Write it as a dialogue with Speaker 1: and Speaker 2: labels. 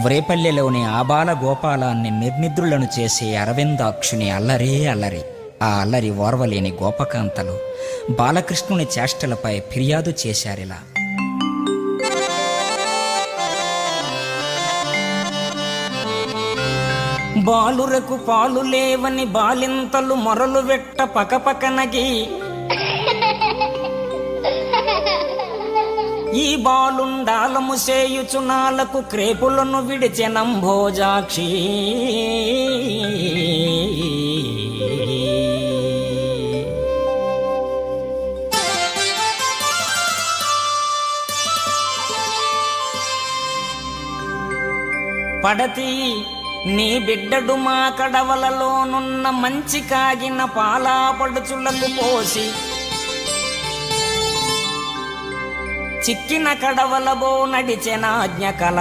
Speaker 1: వ్రేపల్లెలోని ఆబాల గోపాలాన్ని నిర్నిద్రులను చేసే అరవిందాక్షుని అల్లరే అల్లరి. ఆ అల్లరి ఓర్వలేని గోపకాంతలు బాలకృష్ణుని చేష్టలపై ఫిర్యాదు చేశారిలా. బాలురకు పాలు లేవని బాలింతలు మొరలు వెట్ట పకపకనగి, ఈ బాలుండాలము సేయుచునాలకు క్రేపులను విడిచెనంభోజాక్షి. పడతి నీ బిడ్డడు మా కడవలలోనున్న మంచి కాగిన పాలా పడుచులకు పోసి, చిక్కిన కడవలబో నడిచెనాజ్ఞ కల